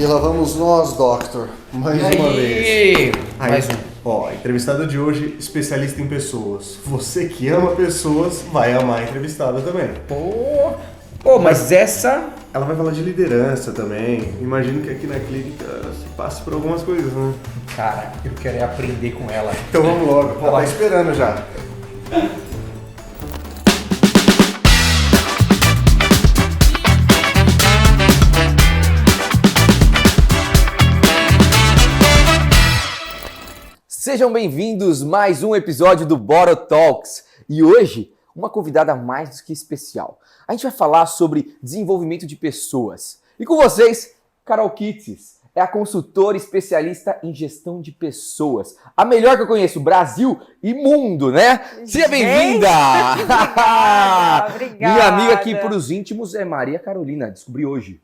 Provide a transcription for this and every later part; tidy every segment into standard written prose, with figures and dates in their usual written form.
E lá vamos nós, Doctor, mais uma vez. Mais um. Ó, entrevistado de hoje, especialista em pessoas. Você que ama pessoas, vai amar a entrevistada também. Pô, mas essa... Ela vai falar de liderança também. Imagino que aqui na clínica se passe por algumas coisas, né? Cara, eu quero aprender com ela. Então vamos logo, ela tá esperando já. Sejam bem-vindos a mais um episódio do Boro Talks. E hoje, uma convidada mais do que especial. A gente vai falar sobre desenvolvimento de pessoas. E com vocês, Carol Kitts. É a consultora especialista em gestão de pessoas. A melhor que eu conheço, Brasil e mundo, né? Seja bem-vinda! Obrigada. Minha amiga aqui para os íntimos é Maria Carolina, descobri hoje.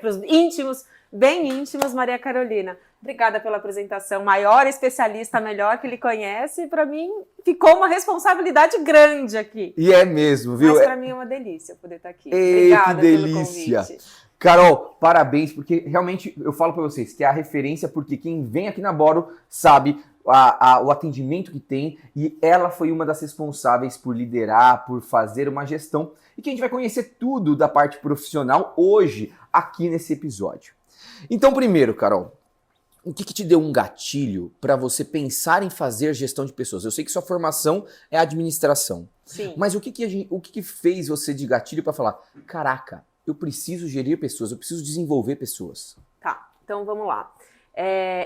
Para os íntimos, bem íntimos, Maria Carolina. Obrigada pela apresentação. Maior especialista, melhor que ele conhece. Para mim, ficou uma responsabilidade grande aqui. E é mesmo, viu? Mas para mim é uma delícia poder estar aqui. Ei, Obrigada que delícia. pelo convite. Carol, parabéns, porque realmente eu falo para vocês que é a referência, porque quem vem aqui na Boro sabe o atendimento que tem, e ela foi uma das responsáveis por liderar, por fazer uma gestão, e que a gente vai conhecer tudo da parte profissional hoje, aqui nesse episódio. Então, primeiro, Carol, o que te deu um gatilho para você pensar em fazer gestão de pessoas? Eu sei que sua formação é administração, Sim. mas o que fez você de gatilho para falar, caraca, eu preciso gerir pessoas, eu preciso desenvolver pessoas? Tá, então vamos lá.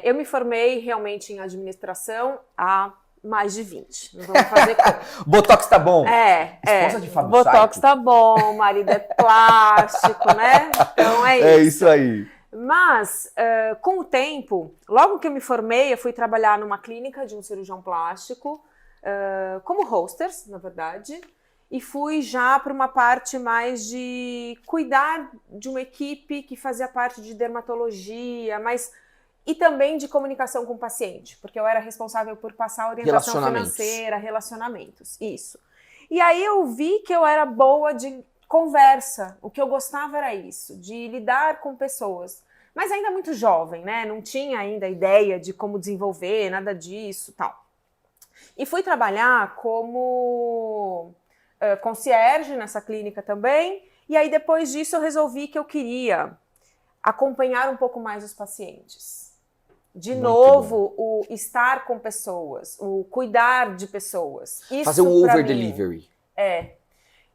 Eu me formei realmente em administração há mais de 20. Não vamos fazer conta. Botox tá bom. Esposa de Fábio Botox Sarco. tá bom, marido é plástico, né? Então é isso. É isso aí. Mas, com o tempo, logo que eu me formei, eu fui trabalhar numa clínica de um cirurgião plástico, como hostess, na verdade, e fui já para uma parte mais de cuidar de uma equipe que fazia parte de dermatologia, e também de comunicação com o paciente, porque eu era responsável por passar orientação financeira, relacionamentos, isso. E aí eu vi que eu era boa de conversa, o que eu gostava era isso, de lidar com pessoas, mas ainda muito jovem, né? Não tinha ainda ideia de como desenvolver, nada disso, tal. E fui trabalhar como concierge nessa clínica também, e aí depois disso eu resolvi que eu queria acompanhar um pouco mais os pacientes. De Muito novo, o estar com pessoas, o cuidar de pessoas. Isso fazer um pra over mim, delivery.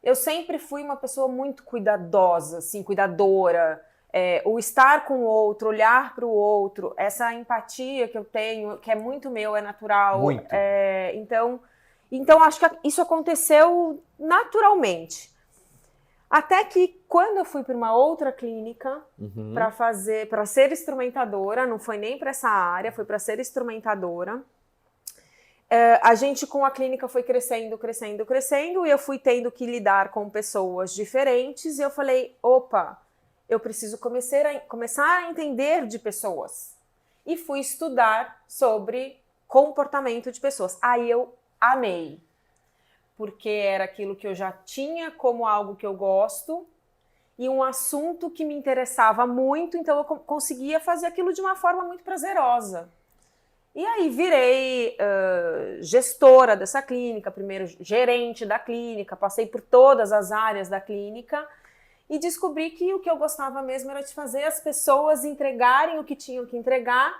eu sempre fui uma pessoa muito cuidadosa, assim, cuidadora. O estar com o outro, olhar para o outro, essa empatia que eu tenho, que é muito meu, é natural. Muito. Então acho que isso aconteceu naturalmente. Até que quando eu fui para uma outra clínica para ser instrumentadora, não foi nem para essa área, foi para ser instrumentadora. A gente com a clínica foi crescendo, e eu fui tendo que lidar com pessoas diferentes, e eu falei, opa, eu preciso começar a entender de pessoas. E fui estudar sobre comportamento de pessoas. Aí eu amei, porque era aquilo que eu já tinha como algo que eu gosto, e um assunto que me interessava muito, então eu conseguia fazer aquilo de uma forma muito prazerosa. E aí virei gestora dessa clínica, primeiro gerente da clínica, passei por todas as áreas da clínica e descobri que o que eu gostava mesmo era de fazer as pessoas entregarem o que tinham que entregar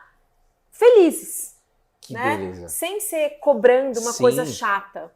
felizes, Que né? beleza. Sem ser cobrando uma Sim. coisa chata.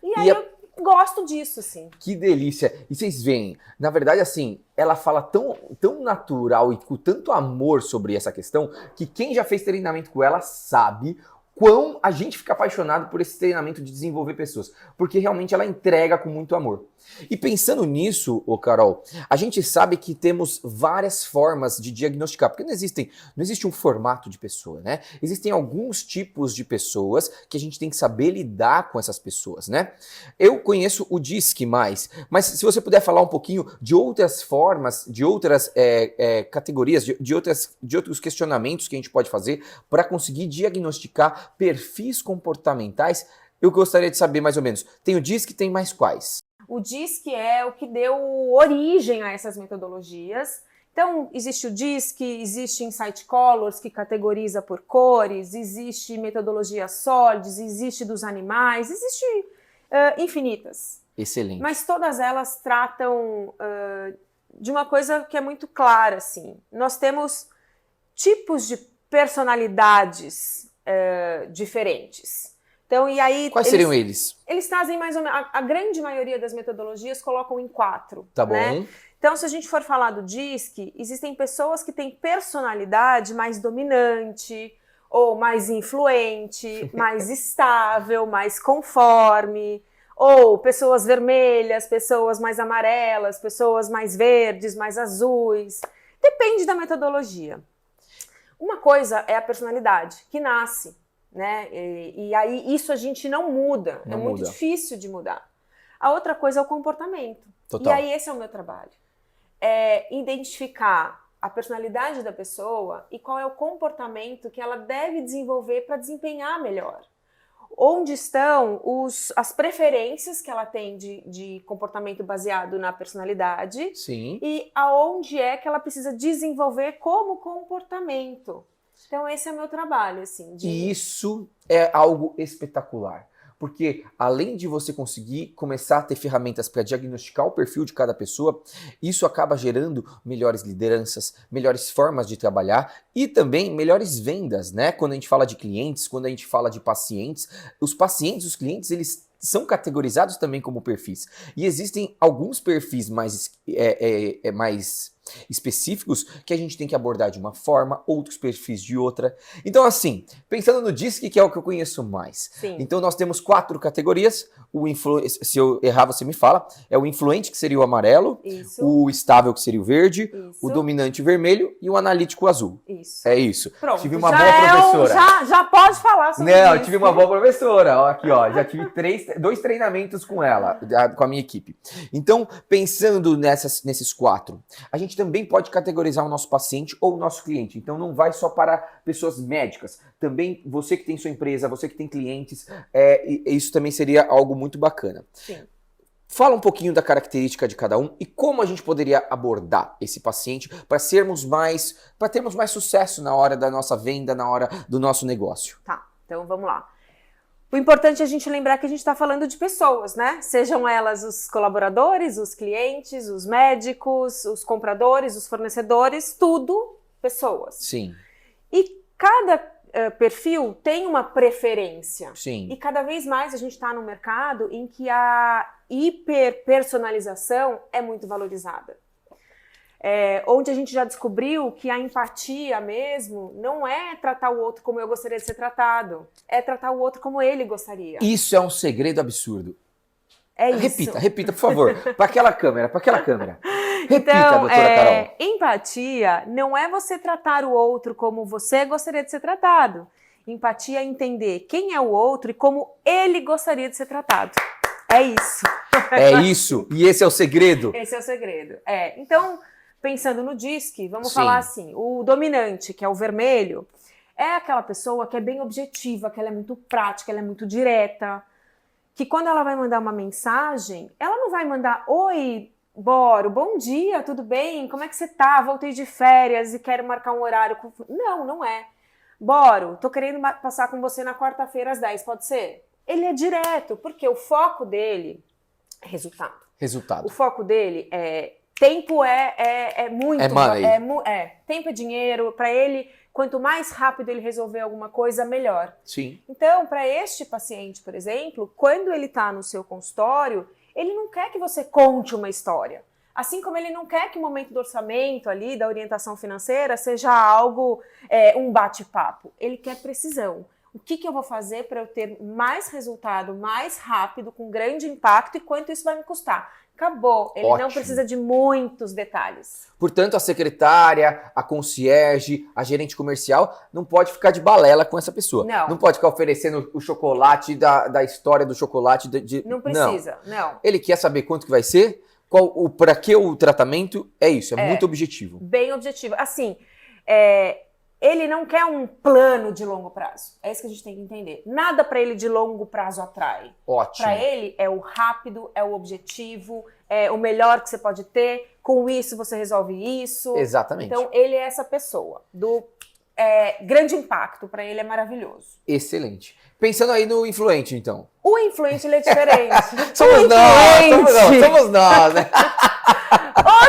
E aí eu gosto disso, sim. Que delícia. E vocês veem, na verdade, assim, ela fala tão natural e com tanto amor sobre essa questão, que quem já fez treinamento com ela sabe quão a gente fica apaixonado por esse treinamento de desenvolver pessoas. Porque realmente ela entrega com muito amor. E pensando nisso, Carol, a gente sabe que temos várias formas de diagnosticar, porque não existe um formato de pessoa, né? Existem alguns tipos de pessoas que a gente tem que saber lidar com essas pessoas, né? Eu conheço o DISC mais, mas se você puder falar um pouquinho de outras formas, de outras categorias, de outros questionamentos que a gente pode fazer para conseguir diagnosticar perfis comportamentais, eu gostaria de saber mais ou menos. Tem o DISC, tem mais quais? O DISC é o que deu origem a essas metodologias. Então, existe o DISC, existe Insight Colors, que categoriza por cores, existe metodologia SOLIDS, existe dos animais, existe infinitas. Excelente. Mas todas elas tratam de uma coisa que é muito clara, assim. Nós temos tipos de personalidades diferentes. Então, e aí... Quais seriam eles? Eles trazem mais ou menos... A grande maioria das metodologias colocam em 4. Tá bom. Né? Então, se a gente for falar do DISC, existem pessoas que têm personalidade mais dominante, ou mais influente, mais estável, mais conforme, ou pessoas vermelhas, pessoas mais amarelas, pessoas mais verdes, mais azuis. Depende da metodologia. Uma coisa é a personalidade, que nasce, né? E aí isso a gente não muda, é muito difícil de mudar. A outra coisa é o comportamento. Total. E aí esse é o meu trabalho. É identificar a personalidade da pessoa e qual é o comportamento que ela deve desenvolver para desempenhar melhor. Onde estão as preferências que ela tem de comportamento baseado na personalidade. Sim. E aonde é que ela precisa desenvolver como comportamento. Então esse é o meu trabalho, assim. E isso é algo espetacular. Porque além de você conseguir começar a ter ferramentas para diagnosticar o perfil de cada pessoa, isso acaba gerando melhores lideranças, melhores formas de trabalhar e também melhores vendas, né? Quando a gente fala de clientes, quando a gente fala de pacientes, os clientes, eles são categorizados também como perfis. E existem alguns perfis mais específicos que a gente tem que abordar de uma forma, outros perfis de outra. Então, assim, pensando no DISC, que é o que eu conheço mais. Sim. Então, nós temos 4 categorias. Se eu errar, você me fala. É o influente, que seria o amarelo. Isso. O estável, que seria o verde. Isso. O dominante, vermelho. E o analítico, azul. Isso. É isso. Pronto. Tive uma boa professora. Já pode falar sobre Não, isso. eu tive uma boa professora. Ó, aqui, ó. Já tive 2 treinamentos com ela, com a minha equipe. Então, pensando nesses 4, a gente também pode categorizar o nosso paciente ou o nosso cliente. Então, não vai só para pessoas médicas. Também você que tem sua empresa, você que tem clientes, isso também seria algo muito bacana. Sim. Fala um pouquinho da característica de cada um e como a gente poderia abordar esse paciente para termos mais sucesso na hora da nossa venda, na hora do nosso negócio. Tá, então vamos lá. O importante é a gente lembrar que a gente está falando de pessoas, né? Sejam elas os colaboradores, os clientes, os médicos, os compradores, os fornecedores, tudo pessoas. Sim. E cada perfil tem uma preferência. Sim. E cada vez mais a gente está num mercado em que a hiperpersonalização é muito valorizada. Onde a gente já descobriu que a empatia mesmo não é tratar o outro como eu gostaria de ser tratado, é tratar o outro como ele gostaria. Isso é um segredo absurdo. É isso. Repita, por favor. Para aquela câmera. Repita, Então, doutora Carol. Empatia não é você tratar o outro como você gostaria de ser tratado. Empatia é entender quem é o outro e como ele gostaria de ser tratado. É isso. É isso. E esse é o segredo. Esse é o segredo. Então, pensando no DISC, vamos Sim. falar assim, o dominante, que é o vermelho, é aquela pessoa que é bem objetiva, que ela é muito prática, ela é muito direta, que quando ela vai mandar uma mensagem, ela não vai mandar, oi, Boro, bom dia, tudo bem? Como é que você tá? Voltei de férias e quero marcar um horário. Não é. Boro, tô querendo passar com você na quarta-feira às 10, pode ser? Ele é direto, porque o foco dele é resultado. O foco dele é... Tempo é muito... É money. Tempo é dinheiro. Para ele, quanto mais rápido ele resolver alguma coisa, melhor. Sim. Então, para este paciente, por exemplo, quando ele está no seu consultório, ele não quer que você conte uma história. Assim como ele não quer que o momento do orçamento ali, da orientação financeira, seja algo, um bate-papo. Ele quer precisão. O que eu vou fazer para eu ter mais resultado, mais rápido, com grande impacto e quanto isso vai me custar? Acabou. Ele Ótimo. Não precisa de muitos detalhes. Portanto, a secretária, a concierge, a gerente comercial não pode ficar de balela com essa pessoa. Não pode ficar oferecendo o chocolate da história do chocolate. Não precisa, não. Ele quer saber quanto que vai ser, para que o tratamento, é isso, é muito objetivo. Bem objetivo. Assim, ele não quer um plano de longo prazo. É isso que a gente tem que entender. Nada para ele de longo prazo atrai. Ótimo. Para ele é o rápido, é o objetivo, é o melhor que você pode ter. Com isso você resolve isso. Exatamente. Então ele é essa pessoa do grande impacto. Para ele é maravilhoso. Excelente. Pensando aí no influente, então. O influente ele é diferente. Somos nós, né?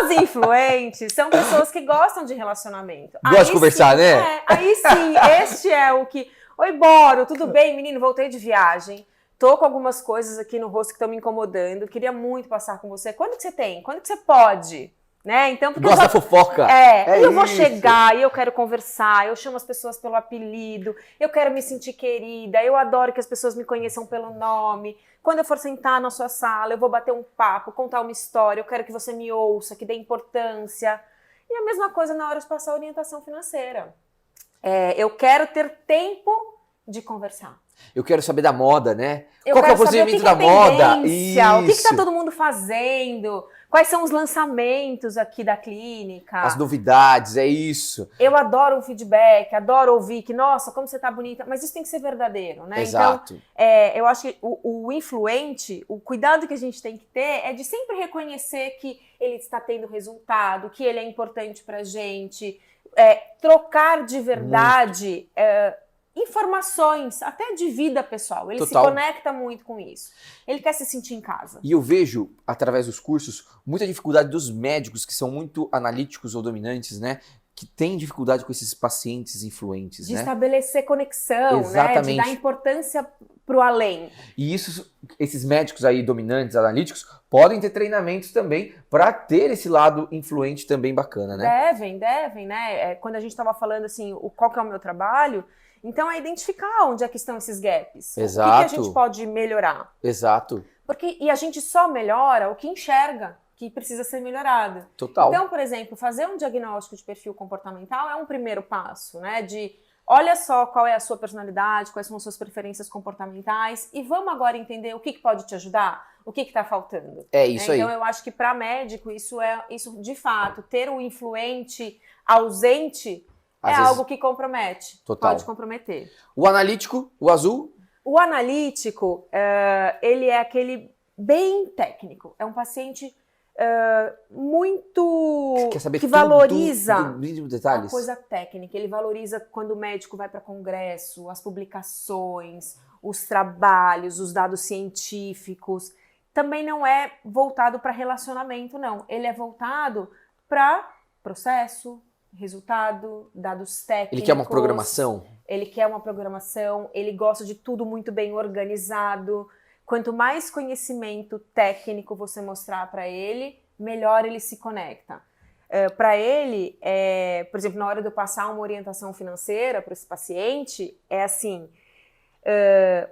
Os influentes são pessoas que gostam de relacionamento. Gosta de conversar, sim, né? Aí sim, este é o que... Oi, Boro, tudo bem, menino? Voltei de viagem. Tô com algumas coisas aqui no rosto que estão me incomodando. Queria muito passar com você. Quando que você tem? Quando que você pode? Né? Então, porque Gosta da fofoca. eu vou isso. chegar e eu quero conversar, eu chamo as pessoas pelo apelido, eu quero me sentir querida, eu adoro que as pessoas me conheçam pelo nome. Quando eu for sentar na sua sala, eu vou bater um papo, contar uma história, eu quero que você me ouça, que dê importância. E a mesma coisa na hora de passar a orientação financeira. Eu quero ter tempo de conversar. Eu quero saber da moda, né? Eu Qual que é o quero saber procedimento o que da que é moda? tendência, o que Isso. está todo mundo fazendo, quais são os lançamentos aqui da clínica. As novidades, é isso. Eu adoro um feedback, adoro ouvir que, nossa, como você tá bonita, mas isso tem que ser verdadeiro, né? Exato. Então, eu acho que o influente, o cuidado que a gente tem que ter é de sempre reconhecer que ele está tendo resultado, que ele é importante pra gente, trocar de verdade informações, até de vida pessoal. Ele Total. se conecta muito com isso. Ele quer se sentir em casa. E eu vejo, através dos cursos, muita dificuldade dos médicos que são muito analíticos ou dominantes, né? Que têm dificuldade com esses pacientes influentes, De né? estabelecer conexão, né? De Exatamente. dar importância pro além. E esses médicos aí dominantes, analíticos, podem ter treinamentos também para ter esse lado influente também bacana, né? Devem, né? Quando a gente estava falando assim, qual que é o meu trabalho, então é identificar onde é que estão esses gaps. Exato. O que a gente pode melhorar. Exato. E a gente só melhora o que enxerga que precisa ser melhorado. Total. Então, por exemplo, fazer um diagnóstico de perfil comportamental é um primeiro passo, né? Olha só qual é a sua personalidade, quais são as suas preferências comportamentais e vamos agora entender o que pode te ajudar, o que está faltando. É isso aí. Então, eu acho que para médico, isso de fato, ter um influente ausente Às é vezes- algo que compromete. Total. Pode comprometer. O analítico, o azul, O analítico, ele é aquele bem técnico. É um paciente muito... quer saber que tudo valoriza do mínimo a detalhes. coisa técnica. Ele valoriza quando o médico vai para congresso, as publicações, os trabalhos, os dados científicos. Também não é voltado para relacionamento, não. Ele é voltado para processo, resultado, dados técnicos. Ele quer uma programação. Ele quer uma programação, ele gosta de tudo muito bem organizado. Quanto mais conhecimento técnico você mostrar para ele, melhor ele se conecta. Para ele, por exemplo, na hora de eu passar uma orientação financeira para esse paciente, é assim,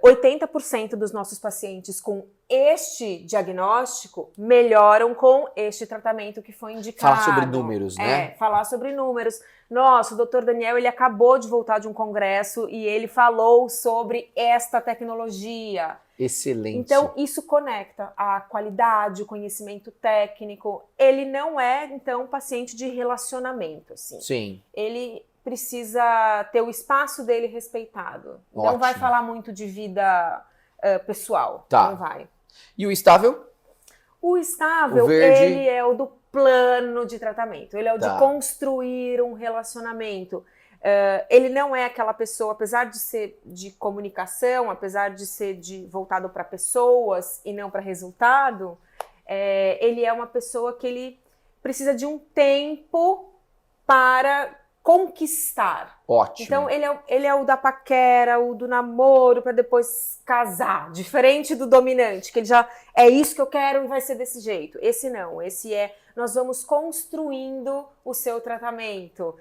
80% dos nossos pacientes com este diagnóstico melhoram com este tratamento que foi indicado. Falar sobre números, né? Falar sobre números. Nossa, o Dr. Daniel, ele acabou de voltar de um congresso e ele falou sobre esta tecnologia. Excelente. Então, isso conecta a qualidade, o conhecimento técnico. Ele não é, então, paciente de relacionamento, assim. Sim. Ele precisa ter o espaço dele respeitado. Não Ótimo. vai falar muito de vida pessoal. Tá. Não vai. E o estável? O estável, O verde. ele é o do plano de tratamento. Ele é o Tá. de construir um relacionamento. Ele não é aquela pessoa, apesar de ser de comunicação, apesar de ser voltado para pessoas e não para resultado, ele é uma pessoa que ele precisa de um tempo para conquistar. Ótimo. Então, ele é o da paquera, o do namoro, para depois casar. Diferente do dominante, que ele já é isso que eu quero e vai ser desse jeito. Esse não, nós vamos construindo o seu tratamento.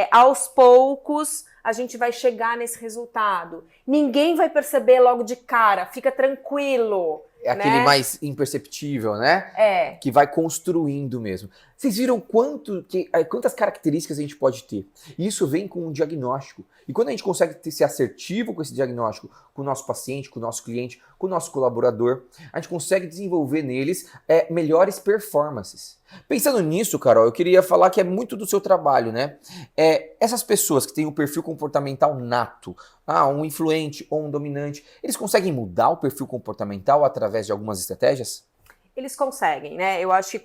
Aos poucos, a gente vai chegar nesse resultado. Ninguém vai perceber logo de cara, fica tranquilo. É aquele né? mais imperceptível, né? É. Que vai construindo mesmo. Vocês viram quantas características a gente pode ter? E isso vem com um diagnóstico. E quando a gente consegue ser assertivo com esse diagnóstico, com o nosso paciente, com o nosso cliente, com o nosso colaborador, a gente consegue desenvolver neles melhores performances. Pensando nisso, Carol, eu queria falar que é muito do seu trabalho, né? Essas pessoas que têm um perfil comportamental nato, um influente ou um dominante, eles conseguem mudar o perfil comportamental através de algumas estratégias? Eles conseguem, né? Eu acho que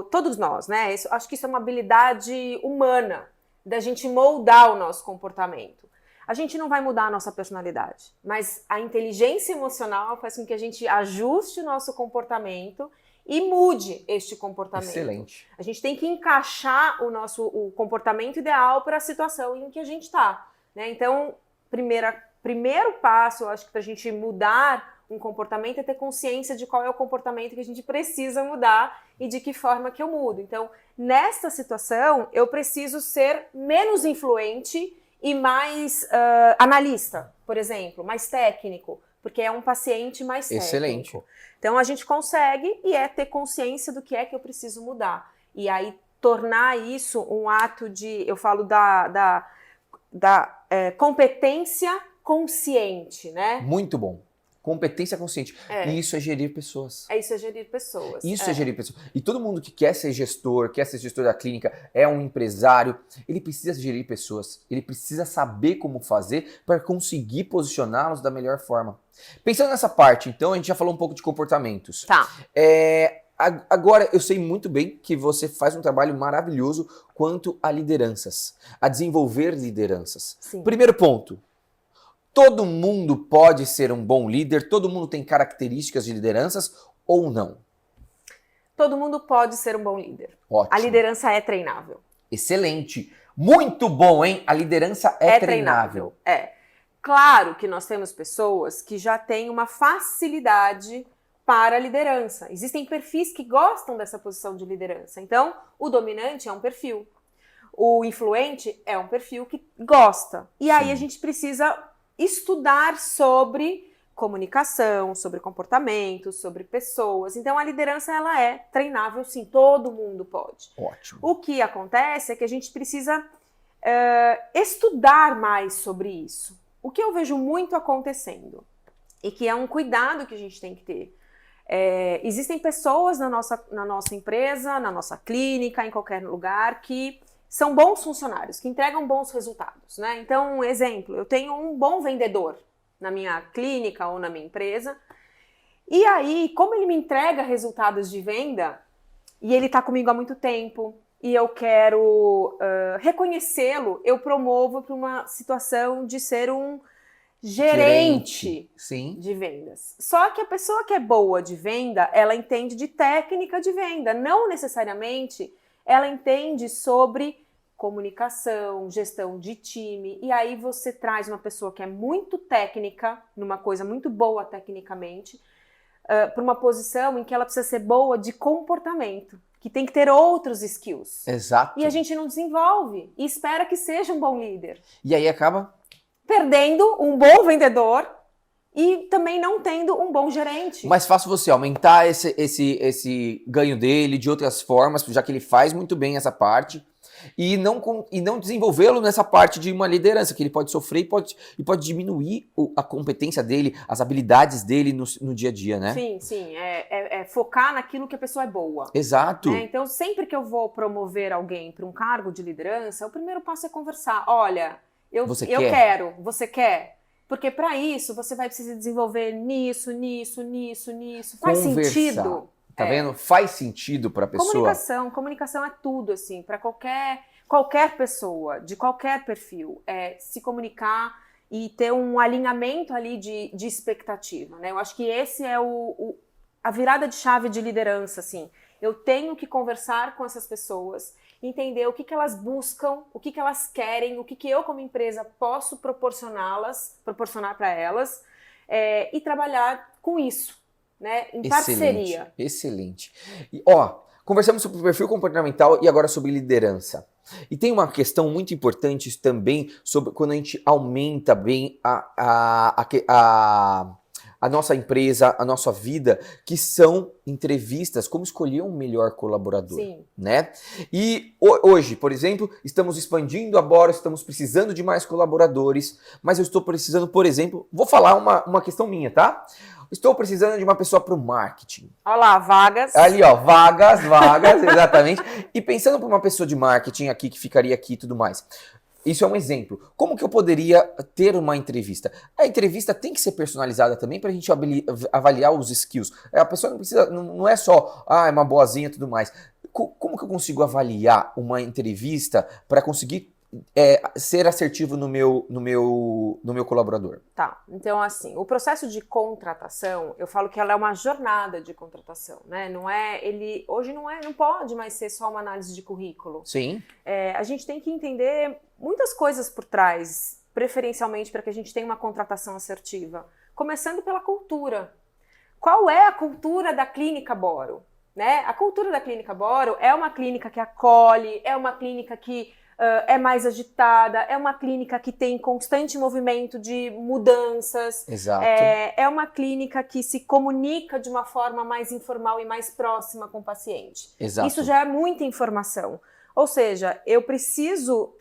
todos nós, né? Acho que isso é uma habilidade humana, da gente moldar o nosso comportamento. A gente não vai mudar a nossa personalidade, mas a inteligência emocional faz com que a gente ajuste o nosso comportamento e mude este comportamento. Excelente. A gente tem que encaixar o comportamento ideal para a situação em que a gente está, né? Então, primeiro passo, eu acho que para a gente mudar um comportamento é ter consciência de qual é o comportamento que a gente precisa mudar e de que forma que eu mudo. Então, nesta situação, eu preciso ser menos influente e mais analista, por exemplo, mais técnico, porque é um paciente mais técnico. Excelente. Então, a gente consegue ter consciência do que é que eu preciso mudar. E aí, tornar isso um ato eu falo da competência consciente, né? Muito bom. Competência consciente. E isso é gerir pessoas. Isso é gerir pessoas. Isso é gerir pessoas. E todo mundo que quer ser gestor da clínica, é um empresário, ele precisa gerir pessoas. Ele precisa saber como fazer para conseguir posicioná-los da melhor forma. Pensando nessa parte, então, a gente já falou um pouco de comportamentos. Tá. Agora, eu sei muito bem que você faz um trabalho maravilhoso quanto a lideranças, a desenvolver lideranças. Sim. Primeiro ponto. Todo mundo pode ser um bom líder? Todo mundo tem características de lideranças ou não? Todo mundo pode ser um bom líder. Ótimo. A liderança é treinável. Excelente. Muito bom, hein? A liderança é treinável. Claro que nós temos pessoas que já têm uma facilidade para a liderança. Existem perfis que gostam dessa posição de liderança. Então, o dominante é um perfil. O influente é um perfil que gosta. E aí a gente precisa estudar sobre comunicação, sobre comportamento, sobre pessoas. Então, a liderança, ela é treinável, sim. Todo mundo pode. Ótimo. O que acontece é que a gente precisa estudar mais sobre isso. O que eu vejo muito acontecendo, e que é um cuidado que a gente tem que ter. Existem pessoas na nossa empresa, na nossa clínica, em qualquer lugar, que são bons funcionários, que entregam bons resultados, né? Então, exemplo, eu tenho um bom vendedor na minha clínica ou na minha empresa, e aí, como ele me entrega resultados de venda, e ele está comigo há muito tempo, e eu quero reconhecê-lo, eu promovo para uma situação de ser um gerente de vendas. Só que a pessoa que é boa de venda, ela entende de técnica de venda, não necessariamente ela entende sobre comunicação, gestão de time, e aí você traz uma pessoa que é muito técnica, numa coisa muito boa tecnicamente, para uma posição em que ela precisa ser boa de comportamento, que tem que ter outros skills. Exato. E a gente não desenvolve, e espera que seja um bom líder. E aí acaba perdendo um bom vendedor e também não tendo um bom gerente. Mais fácil você aumentar esse ganho dele de outras formas, já que ele faz muito bem essa parte, e não desenvolvê-lo nessa parte de uma liderança, que ele pode sofrer e pode diminuir a competência dele, as habilidades dele no dia a dia, né? Sim. É focar naquilo que a pessoa é boa. Exato. Então, sempre que eu vou promover alguém para um cargo de liderança, o primeiro passo é conversar. Olha, eu quero, você quer? Porque para isso você vai precisar desenvolver nisso. Faz sentido? Tá vendo? Faz sentido para a pessoa. Comunicação é tudo, assim, para qualquer pessoa, de qualquer perfil, se comunicar e ter um alinhamento ali de expectativa, né? Eu acho que esse é a virada de chave de liderança, assim. Eu tenho que conversar com essas pessoas, entender o que elas buscam, o que elas querem, o que eu como empresa posso proporcionar para elas, e trabalhar com isso, né, em parceria. Excelente. E, conversamos sobre o perfil comportamental e agora sobre liderança. E tem uma questão muito importante também sobre quando a gente aumenta bem a nossa empresa, a nossa vida, que são entrevistas, como escolher um melhor colaborador, Sim. né? E hoje, por exemplo, estamos expandindo a Bora, estamos precisando de mais colaboradores, mas eu estou precisando, por exemplo, vou falar uma questão minha, tá? Estou precisando de uma pessoa para o marketing. Olha lá, vagas. Ali, ó, vagas, exatamente. E pensando para uma pessoa de marketing aqui, que ficaria aqui e tudo mais. Isso é um exemplo. Como que eu poderia ter uma entrevista? A entrevista tem que ser personalizada também para a gente avaliar os skills. A pessoa não precisa, não é só, é uma boazinha e tudo mais. Como que eu consigo avaliar uma entrevista para conseguir ser assertivo no meu colaborador? Tá, então assim, o processo de contratação, eu falo que ela é uma jornada de contratação, né? Hoje não pode mais ser só uma análise de currículo. Sim. A gente tem que entender muitas coisas por trás, preferencialmente para que a gente tenha uma contratação assertiva. Começando pela cultura. Qual é a cultura da Clínica Boro? Né? A cultura da Clínica Boro é uma clínica que acolhe, é uma clínica que é mais agitada, é uma clínica que tem constante movimento de mudanças. Exato. É uma clínica que se comunica de uma forma mais informal e mais próxima com o paciente. Exato. Isso já é muita informação. Ou seja, eu preciso,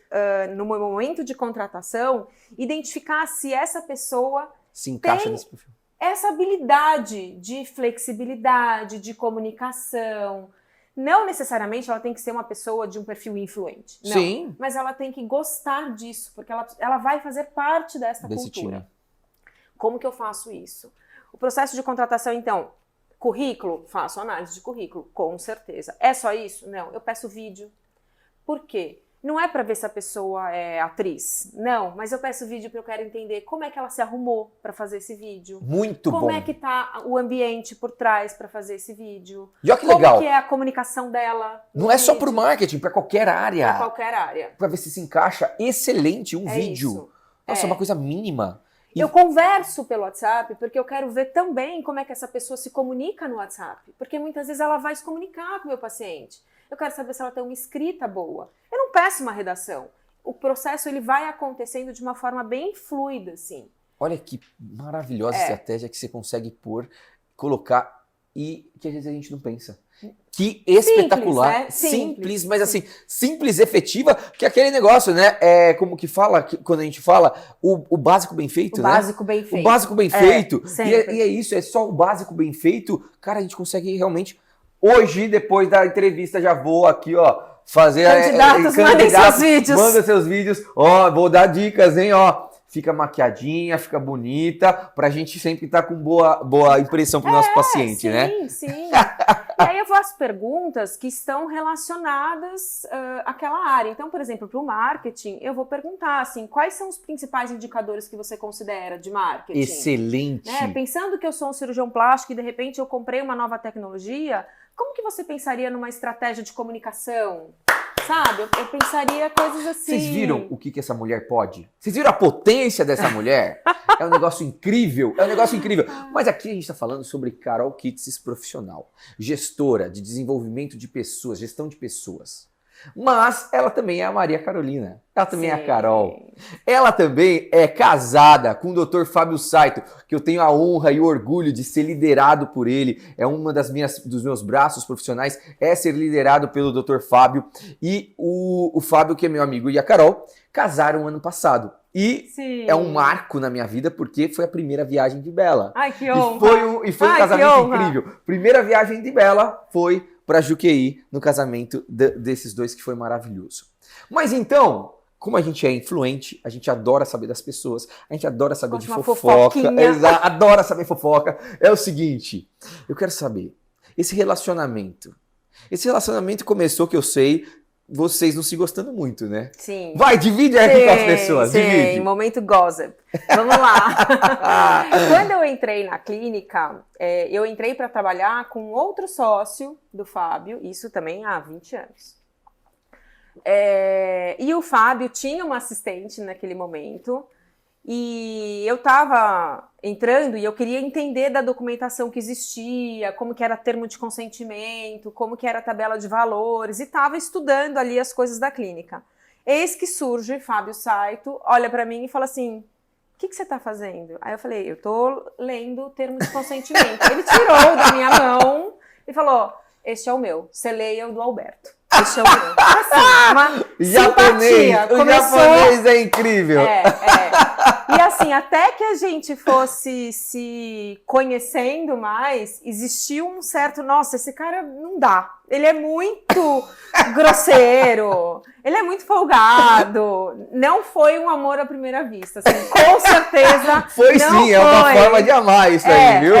no momento de contratação, identificar se essa pessoa se encaixa tem nesse perfil. Essa habilidade de flexibilidade, de comunicação. Não necessariamente ela tem que ser uma pessoa de um perfil influente. Não. Sim. Mas ela tem que gostar disso, porque ela vai fazer parte dessa Desse cultura. time. Como que eu faço isso? O processo de contratação, então, currículo, faço análise de currículo, com certeza. É só isso? Não, eu peço vídeo. Por quê? Não é para ver se a pessoa é atriz, não, mas eu peço vídeo porque eu quero entender como é que ela se arrumou para fazer esse vídeo. Muito bom. Como é que tá o ambiente por trás para fazer esse vídeo. E olha que legal. Como que é a comunicação dela. Não é só pro marketing, para qualquer área. Para qualquer área. Para ver se encaixa. Excelente, um vídeo. Isso. Nossa, uma coisa mínima. Eu converso pelo WhatsApp porque eu quero ver também como é que essa pessoa se comunica no WhatsApp. Porque muitas vezes ela vai se comunicar com o meu paciente. Eu quero saber se ela tem uma escrita boa. Eu não peço uma redação. O processo ele vai acontecendo de uma forma bem fluida, assim. Olha que maravilhosa estratégia que você consegue colocar e que às vezes a gente não pensa. Que espetacular. Simples, né? Simples, mas assim, simples, efetiva, que é aquele negócio, né? Como que fala, quando a gente fala, o básico bem feito, né? O básico bem feito. O básico bem feito. Sempre. E é isso, é só o básico bem feito. Cara, a gente consegue realmente... Hoje, depois da entrevista, já vou aqui, ó, fazer... Candidatos, mandem seus vídeos. Manda seus vídeos. Ó, vou dar dicas, hein, ó. Fica maquiadinha, fica bonita, pra gente sempre estar com boa impressão pro nosso paciente, né? Sim, sim. E aí eu faço perguntas que estão relacionadas àquela área. Então, por exemplo, para o marketing, eu vou perguntar, assim, quais são os principais indicadores que você considera de marketing? Excelente. Né? Pensando que eu sou um cirurgião plástico e, de repente, eu comprei uma nova tecnologia, como que você pensaria numa estratégia de comunicação? Sabe? Eu pensaria coisas assim. Vocês viram o que essa mulher pode? Vocês viram a potência dessa mulher? É um negócio incrível, Mas aqui a gente está falando sobre Carol Kitsis profissional, gestora de desenvolvimento de pessoas, gestão de pessoas. Mas ela também é a Maria Carolina. Ela também é a Carol. Ela também é casada com o Dr. Fábio Saito, que eu tenho a honra e o orgulho de ser liderado por ele. É uma dos meus braços profissionais, é ser liderado pelo Dr. Fábio. E o Fábio, que é meu amigo, e a Carol, casaram ano passado. E é um marco na minha vida, porque foi a primeira viagem de Bela. Ai, que honra! E foi um casamento incrível. Primeira viagem de Bela foi para Juqueí, no casamento desses dois, que foi maravilhoso. Mas então, como a gente é influente, a gente adora saber das pessoas, a gente adora saber de fofoca. Adora saber fofoca. É o seguinte, eu quero saber, esse relacionamento começou, que eu sei, vocês não se gostando muito, né? Sim. Vai, divide aqui com as pessoas, divide. Momento gossip. Vamos lá. Quando eu entrei na clínica, eu entrei para trabalhar com outro sócio do Fábio, isso também há 20 anos. E o Fábio tinha uma assistente naquele momento, e eu estava entrando e eu queria entender da documentação que existia, como que era termo de consentimento, como que era a tabela de valores, e estava estudando ali as coisas da clínica. Eis que surge Fábio Saito, olha para mim e fala assim, que você tá fazendo? Aí eu falei, eu tô lendo o termo de consentimento. Ele tirou da minha mão e falou, este é o meu, você leia o do Alberto. Este é o meu. Assim, uma simpatia. O japonês é incrível. E assim, até que a gente fosse se conhecendo mais, existiu um certo, nossa, esse cara não dá. Ele é muito grosseiro, ele é muito folgado. Não foi um amor à primeira vista, assim, com certeza. Foi não sim, é uma forma de amar isso aí, viu?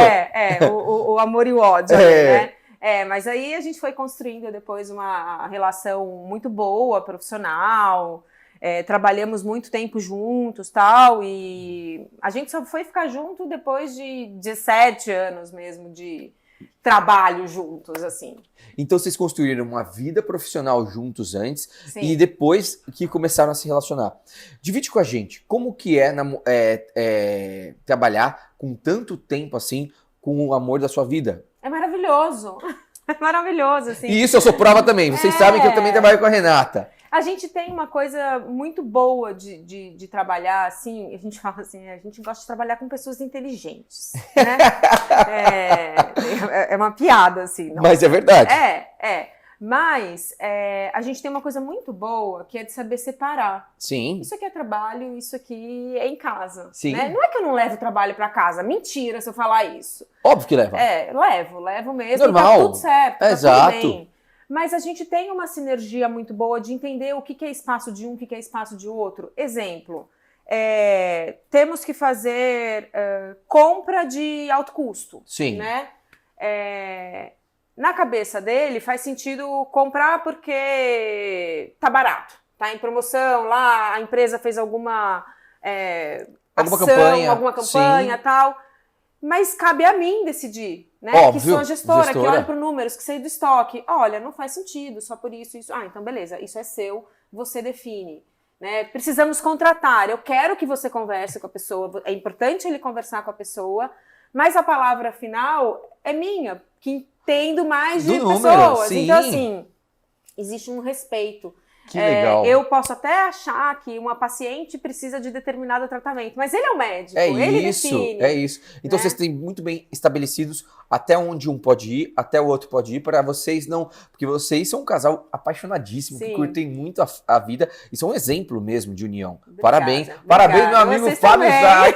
O amor e o ódio, né? Mas aí a gente foi construindo depois uma relação muito boa, profissional, trabalhamos muito tempo juntos, tal, e a gente só foi ficar junto depois de 17 anos mesmo de trabalho juntos, assim. Então vocês construíram uma vida profissional juntos antes. Sim. E depois que começaram a se relacionar. Divide com a gente, como que é trabalhar com tanto tempo assim com o amor da sua vida? É maravilhoso. É maravilhoso, assim. E isso eu sou prova também. Vocês sabem que eu também trabalho com a Renata. A gente tem uma coisa muito boa de trabalhar, assim, a gente fala assim, a gente gosta de trabalhar com pessoas inteligentes, né? É uma piada, assim. Não. Mas é verdade. Mas a gente tem uma coisa muito boa, que é de saber separar. Sim. Isso aqui é trabalho, isso aqui é em casa. Sim. Né? Não é que eu não levo trabalho pra casa, mentira se eu falar isso. Óbvio que leva. Levo mesmo. Normal. E tá tudo certo, tá Exato. tudo bem. Mas a gente tem uma sinergia muito boa de entender o que é espaço de um, o que é espaço de outro. Exemplo, temos que fazer compra de alto custo. Sim. Né? Na cabeça dele faz sentido comprar porque tá barato, tá em promoção, lá a empresa fez alguma ação, alguma campanha e tal. Mas cabe a mim decidir, né? Óbvio, que sou a gestora, que olho para números, que sei do estoque. Olha, não faz sentido, só por isso, isso. Ah, então beleza, isso é seu, você define. Né? Precisamos contratar, eu quero que você converse com a pessoa, é importante ele conversar com a pessoa, mas a palavra final é minha, que entendo mais de pessoas. Sim. Então, assim, existe um respeito. Que legal. Eu posso até achar que uma paciente precisa de determinado tratamento, mas ele é o médico, ele define. É isso. Então né? vocês têm muito bem estabelecidos até onde um pode ir, até o outro pode ir, para vocês não... Porque vocês são um casal apaixonadíssimo, que curtem muito a vida e são um exemplo mesmo de união. Obrigada, Parabéns. obrigada. Parabéns, meu amigo Vocês Fábio Zay.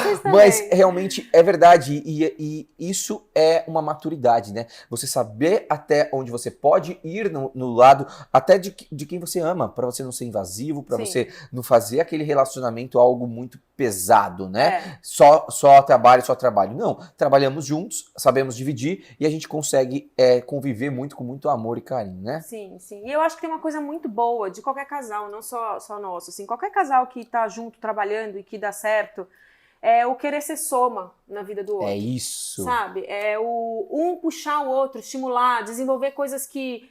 Vocês também. Mas realmente é verdade e isso é uma maturidade, né? Você saber até onde você pode ir no lado até de quem você ama, para você não ser invasivo, para você não fazer aquele relacionamento algo muito pesado, né? Só trabalho. Não, trabalhamos juntos, sabemos dividir e a gente consegue conviver muito com muito amor e carinho, né? Sim. E eu acho que tem uma coisa muito boa de qualquer casal, não só nosso, assim, qualquer casal que tá junto trabalhando e que dá certo, é o querer ser soma na vida do outro. É isso. Sabe? É o um puxar o outro, estimular, desenvolver coisas que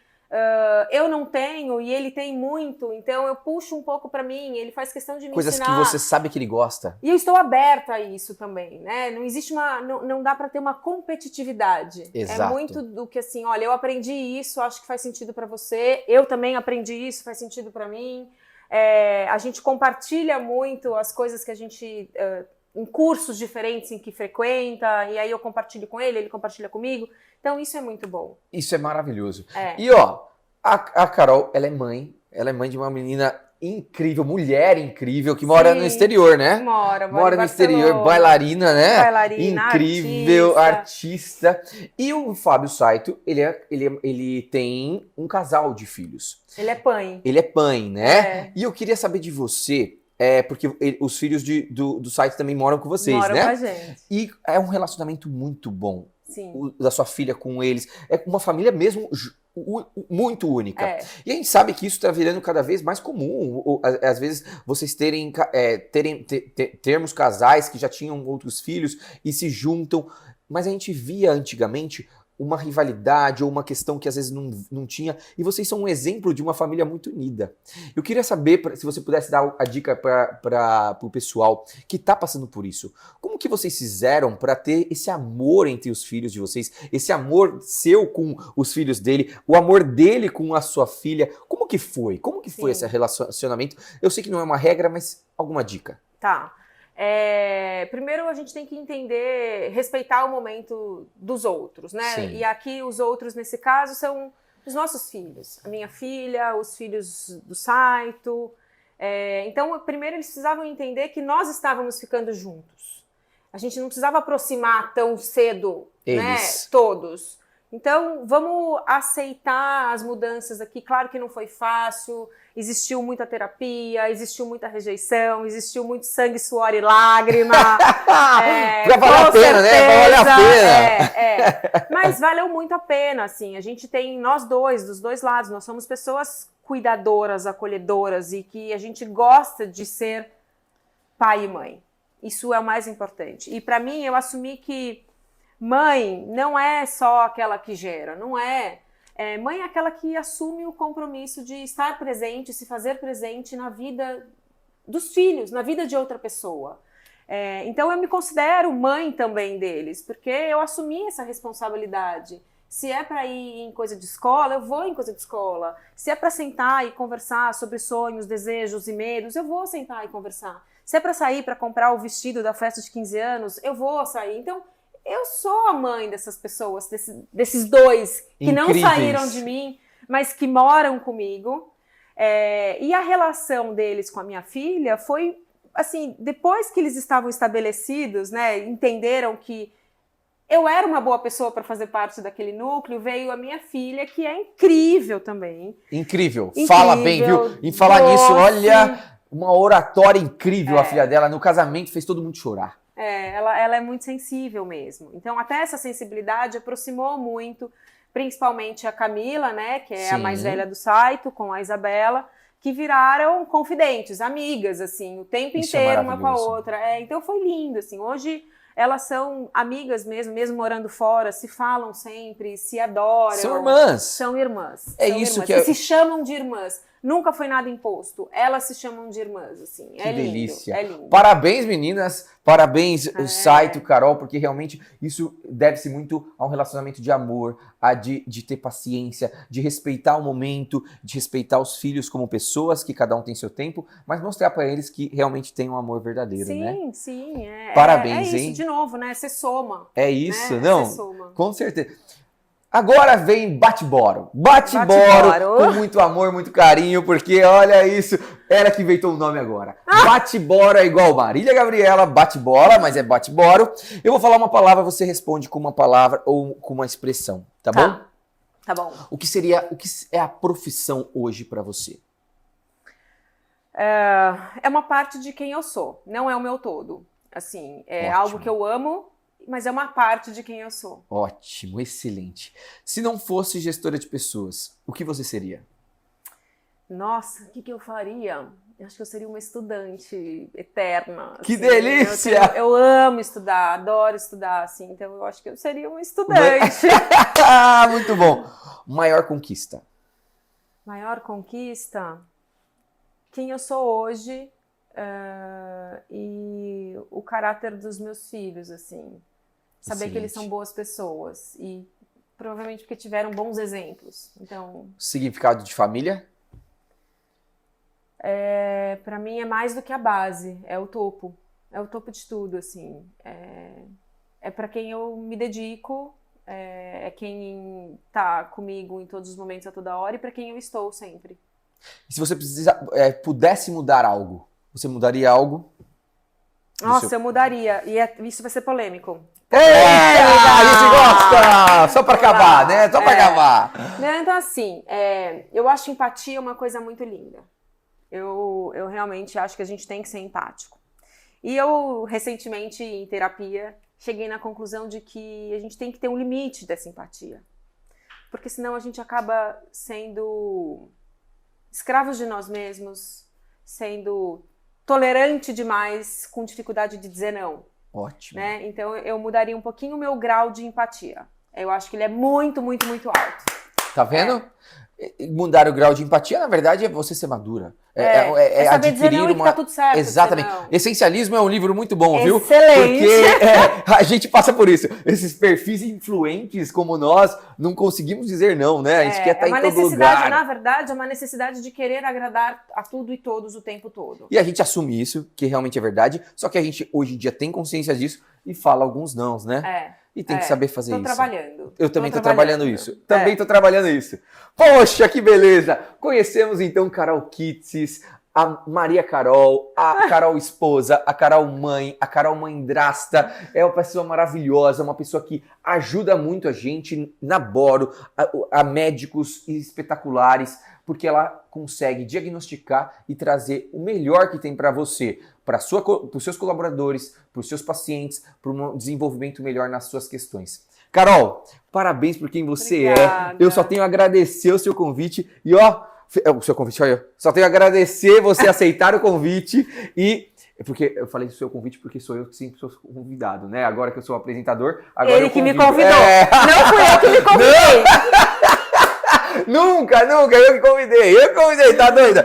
eu não tenho e ele tem muito, então eu puxo um pouco pra mim, ele faz questão de me coisas ensinar. Que você sabe que ele gosta. E eu estou aberta a isso também, né? Não existe não dá pra ter uma competitividade. Exato. É muito do que assim, olha, eu aprendi isso, acho que faz sentido pra você, eu também aprendi isso, faz sentido pra mim. A gente compartilha muito as coisas que a gente... em cursos diferentes em que frequenta, e aí eu compartilho com ele compartilha comigo. Então isso é muito bom. Isso é maravilhoso. E ó, a Carol, ela é mãe de uma menina incrível, mulher incrível, que mora no exterior, né? Mora no exterior, bailarina, né? Bailarina, incrível, artista. E o Fábio Saito, ele tem um casal de filhos. Ele é pai. Ele é pai, né? E eu queria saber de você... porque os filhos do site também moram com vocês, né? Moram com a gente. E é um relacionamento muito bom. Sim. Da sua filha com eles. É uma família mesmo muito única. E a gente sabe que isso está virando cada vez mais comum. Às vezes vocês termos casais que já tinham outros filhos e se juntam. Mas a gente via antigamente uma rivalidade ou uma questão que às vezes não tinha, e vocês são um exemplo de uma família muito unida. Eu queria saber, se você pudesse dar a dica para o pessoal que está passando por isso. Como que vocês fizeram para ter esse amor entre os filhos de vocês, esse amor seu com os filhos dele, o amor dele com a sua filha? Como que foi? Como que foi esse relacionamento? Eu sei que não é uma regra, mas alguma dica? Tá. Primeiro a gente tem que entender, respeitar o momento dos outros, né? Sim. E aqui os outros, nesse caso, são os nossos filhos. A minha filha, os filhos do Saito. Então, primeiro eles precisavam entender que nós estávamos ficando juntos. A gente não precisava aproximar tão cedo, né? Todos. Então, vamos aceitar as mudanças aqui. Claro que não foi fácil, existiu muita terapia, existiu muita rejeição, existiu muito sangue, suor e lágrima. Pra valer a pena, né? Pra valer a pena. Mas valeu muito a pena, assim. A gente tem, nós dois, dos dois lados, nós somos pessoas cuidadoras, acolhedoras e que a gente gosta de ser pai e mãe. Isso é o mais importante. E para mim, eu assumi que mãe não é só aquela que gera, não é. Mãe é aquela que assume o compromisso de estar presente, se fazer presente na vida dos filhos, na vida de outra pessoa. Então eu me considero mãe também deles, porque eu assumi essa responsabilidade. Se é para ir em coisa de escola, eu vou em coisa de escola. Se é para sentar e conversar sobre sonhos, desejos e medos, eu vou sentar e conversar. Se é para sair para comprar o vestido da festa de 15 anos, eu vou sair. Então, eu sou a mãe dessas pessoas, desses dois que Incríveis. não saíram de mim, mas que moram comigo. E a relação deles com a minha filha foi, assim, depois que eles estavam estabelecidos, né, entenderam que eu era uma boa pessoa para fazer parte daquele núcleo, veio a minha filha, que é incrível também. Incrível. Fala bem, viu? Em falar nisso, olha, uma oratória incrível a filha dela. No casamento fez todo mundo chorar. Ela é muito sensível mesmo. Então, até essa sensibilidade aproximou muito, principalmente a Camila, né, que é a mais velha do Saito, com a Isabela, que viraram confidentes, amigas, assim, o tempo inteiro, uma com a outra. Então, foi lindo, assim. Hoje, elas são amigas mesmo morando fora, se falam sempre, se adoram. São irmãs. São irmãs. São isso irmãs. Que e se chamam de irmãs. Nunca foi nada imposto. Elas se chamam de irmãs, assim. Que delícia. É lindo. Parabéns, meninas. Parabéns, o Saito, Carol, porque realmente isso deve-se muito a um relacionamento de amor, de ter paciência, de respeitar o momento, de respeitar os filhos como pessoas, que cada um tem seu tempo, mas mostrar para eles que realmente tem um amor verdadeiro, né? Sim. Parabéns, isso, hein? de novo, né? Você soma. É isso, né? não? Você soma. Com certeza. Agora vem Bate-Boro. Bate-Boro com muito amor, muito carinho, porque olha isso, ela que inventou o nome agora. Bate-Boro é igual Marília Gabriela, bate-bola, mas é Bate-Boro. Eu vou falar uma palavra, você responde com uma palavra ou com uma expressão, tá bom? Tá bom. O que é a profissão hoje pra você? É uma parte de quem eu sou, não é o meu todo. Assim, é Ótimo. algo que eu amo, mas é uma parte de quem eu sou. Ótimo, excelente. Se não fosse gestora de pessoas, o que você seria? Nossa, o que eu faria? Eu acho que eu seria uma estudante eterna. Que assim. delícia! Eu amo estudar, adoro estudar, assim. Então eu acho que eu seria uma estudante. Muito bom. Maior conquista? Maior conquista? Quem eu sou hoje e o caráter dos meus filhos, assim. Saber Excelente. que eles são boas pessoas e provavelmente porque tiveram bons exemplos. Então, Significado de família? para mim é mais do que a base, é o topo de tudo, assim. É para quem eu me dedico, é quem tá comigo em todos os momentos, a toda hora, e para quem eu estou sempre. E se você pudesse mudar algo, você mudaria algo? Nossa, eu mudaria, e isso vai ser polêmico. Eita, a gente gosta! Só pra acabar, né? Só pra acabar. Então, assim, eu acho empatia uma coisa muito linda. Eu realmente acho que a gente tem que ser empático. E eu, recentemente, em terapia, cheguei na conclusão de que a gente tem que ter um limite dessa empatia. Porque senão a gente acaba sendo escravos de nós mesmos, sendo tolerante demais, com dificuldade de dizer não. Ótimo. Né? Então eu mudaria um pouquinho o meu grau de empatia. Eu acho que ele é muito, muito, muito alto. Tá vendo? Mudar o grau de empatia, na verdade, é você ser madura. É saber dizer não e que tá tudo certo. Exatamente. Senão... Essencialismo é um livro muito bom, viu? Excelente. Porque a gente passa por isso. Esses perfis influentes como nós, não conseguimos dizer não, né? A gente quer estar em todo lugar. Na verdade, é uma necessidade de querer agradar a tudo e todos o tempo todo. E a gente assume isso, que realmente é verdade, só que a gente hoje em dia tem consciência disso e fala alguns nãos, né? E tem que saber fazer isso. Tô trabalhando. Eu também tô trabalhando isso. Também tô trabalhando isso. Poxa, que beleza! Conhecemos então Carol Kitsis, a Maria Carol, a Carol esposa, a Carol mãe, a Carol mãedrasta. É uma pessoa maravilhosa, uma pessoa que ajuda muito a gente na Boro, a médicos espetaculares, porque ela consegue diagnosticar e trazer o melhor que tem para você, para os seus colaboradores, para os seus pacientes, para um desenvolvimento melhor nas suas questões. Carol, parabéns por quem você Obrigada. é. Eu só tenho a agradecer o seu convite e o seu convite, olha, só tenho a agradecer você aceitar o convite e porque eu falei do seu convite porque sou eu que sempre sou convidado, né? Agora que eu sou o apresentador, agora Ele eu que me convido. convidou. Não fui eu que me convidei. Nunca, eu que convidei, tá doida?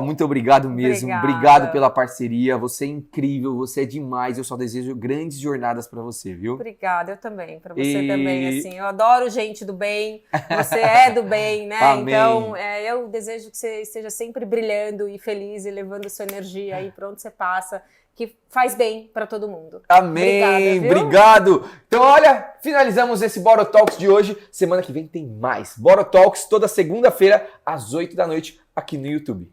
Muito obrigado mesmo, obrigado pela parceria, você é incrível, você é demais, eu só desejo grandes jornadas pra você, viu? Obrigada, eu também, pra você também, assim, eu adoro gente do bem, você é do bem, né? Amém. Então, eu desejo que você esteja sempre brilhando e feliz e levando sua energia aí pra onde você passa, que faz bem pra todo mundo. Amém, Obrigada, obrigado. Então, olha, finalizamos esse Boro Talks de hoje. Semana que vem tem mais. Boro Talks toda segunda-feira às 8 da noite aqui no YouTube.